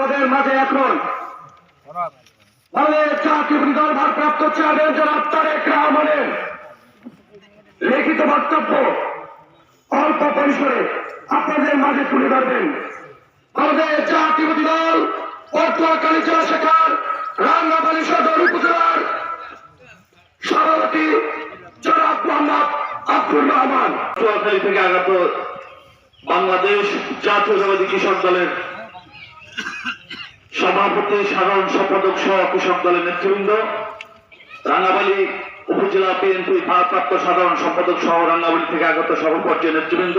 আপনাদের মাঝে এখন বাংলাদেশ জাতীয়তাবাদী দল ভারপ্রাপ্ত চেয়ারম্যান জনাব তারেক রহমানের লিখিত বক্তব্য অল্প পরিসরে আপনাদের মাঝে তুলে ধরবেন। বাংলাদেশ জাতীয়তাবাদী দল পটুয়াখালী জেলা শাখার রাঙ্গামাটি সদর উপজেলার সভাপতি জনাব মোহাম্মদ আব্দুর রহমান। পটুয়াখালী থেকে আগত বাংলাদেশ জাতীয়তাবাদী কৃষক দলের সভাপতি, সাধারণ সম্পাদক সহ কৃষক দলের নেতৃবৃন্দ, রাঙ্গামাটি উপজেলা বিএনপি ভারপ্রাপ্ত সাধারণ সম্পাদক সহ রাঙ্গামাটি থেকে আগত সর্বপর্যায়ের নেতৃবৃন্দ,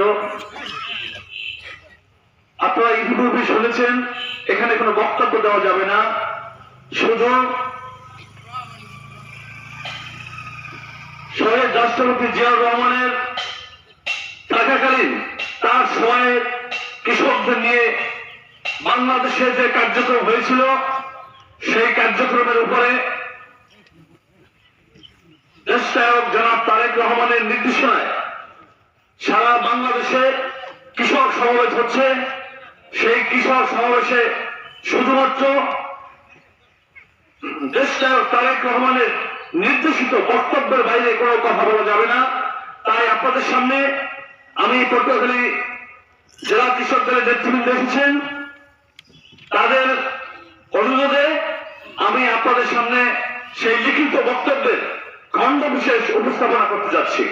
আপনারা ইতিপূর্বে শুনেছেন এখানে কোনো বক্তব্য দেওয়া যাবে না, শুধু শহীদ রাষ্ট্রপতি জিয়াউর রহমানের থাকাকালীন তার সময়ে কৃষকদের নিয়ে বাংলাদেশে যে কার্যক্রম হয়েছিল সেই কার্যক্রমের উপরে দেশনায়ক জনাব তারেক রহমানের নির্দেশনায় সারা বাংলাদেশে কৃষক সমাবেশ হচ্ছে। সেই কৃষক সমাবেশে শুধুমাত্র দেশনায়ক তারেক রহমানের নির্দেশিত বক্তব্যের বাইরে কোনো কথা বলা যাবে না। তাই আপনাদের সামনে আমি পটুয়াখালী জেলা কৃষক দলের নেতৃবৃন্দ এসেছেন, তাদের অনুরোধে আমি আপনাদের সামনে সেই লিখিত বক্তব্যের খণ্ড বিশেষ উপস্থাপনা করতে যাচ্ছি।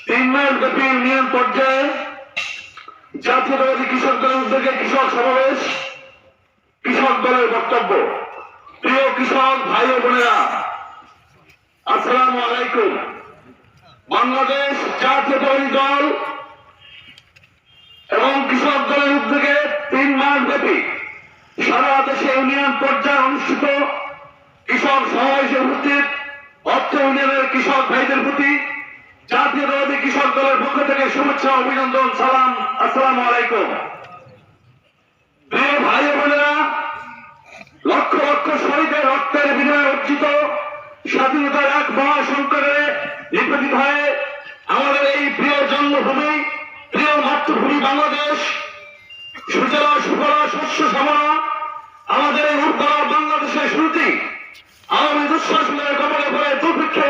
3 মাস ব্যাপী ইউনিয়ন পর্যায়ে জাতীয়তাবাদী কৃষক দলের উদ্যোগে কৃষক সমাবেশ, কৃষক দলের বক্তব্য। প্রিয় কৃষক ভাই ও বোনেরা, আসসালামু আলাইকুম। বাংলাদেশ জাতীয়তাবাদী দল এবং কৃষক দলের উদ্যোগে 3 মাস ব্যাপী সারা দেশে ইউনিয়ন পর্যায়ে অনুষ্ঠিত কৃষক সমাবেশে উপস্থিত অর্থ ইউনিয়নের কৃষক ভাইদের প্রতি জাতীয়তাবাদী কৃষক দলের পক্ষ থেকে শুভেচ্ছা, অভিনন্দন, সালাম, আসসালামু আলাইকুম। প্রিয় ভাই বোনেরা, লক্ষ লক্ষ শহীদের রক্তের বিনিময়ে অর্জিত স্বাধীনতার এক মহাসংকটে নিপতিত হয়ে আমাদের এই প্রিয় জন্মভূমি, প্রিয় মাতৃভূমি বাংলাদেশ সুজলা সুফলা শস্য শ্যামলা আমাদের এই উর্বরা বাংলাদেশের শুরুতে আওয়ামী দুঃশাসনের কবলে পড়ে দুর্ভিক্ষে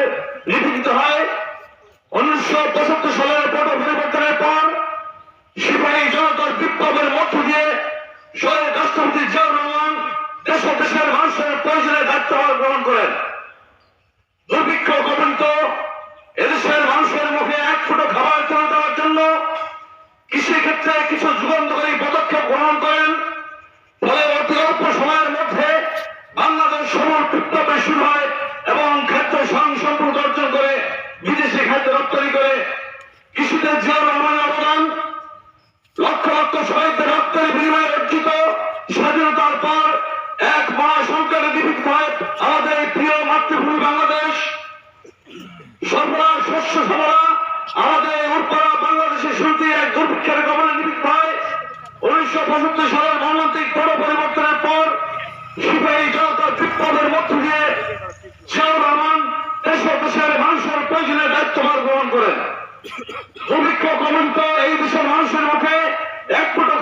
নিপীড়িত হয়। 1975 সালের পট পরিবর্তনের পর সিপাহী জনতার বিপ্লবের মধ্য দিয়ে শহীদ রাষ্ট্রপতি জিয়াউর রহমান দেশ ও দেশের মানুষের প্রয়োজনে দায়িত্বভার গ্রহণ করেন। দুর্ভিক্ষ কবলিত এদেশের মানুষের মুখে এক ফুটো খাবার তুলে দেওয়ার জন্য কৃষিক্ষেত্রে কিছু যুগান্তকারী পদক্ষেপ গ্রহণ করেন। ফলে অতি অল্প সময়ের মধ্যে বাংলাদেশ সমূল বিপ্লবে শুরু হয় এবং খাদ্য স্বয়ংসম্পূর্ণ অর্জন করে বিদেশি খাদ্য রপ্তানি করে। কৃষিতে জিয়াউর রহমানের অবদান, লক্ষ লক্ষ শহীদদের রক্তের বিনিময়ে অর্জিত স্বাধীনতার পর এক মহাসংকটে নিপীড়িত হয় আমাদের এই প্রিয় মাতৃভূমি বাংলাদেশ। সর্বরা শস্য শ্যামলা আমাদের উর্বরা বাংলাদেশের শুরুতে এক দুর্ভিক্ষের কবলে নিপীড়িত হয়। 1975 সালের মর্মান্তিক পট পরিবর্তনের পর সিপাহী জনতার বিপ্লবের মধ্য দিয়ে জিয়াউর রহমান দেশ ও দেশের মানুষের প্রয়োজনে দায়িত্বভার গ্রহণ করেন। দুর্ভিক্ষ কবলিত এই দেশের মানুষের মুখে এক ফুটো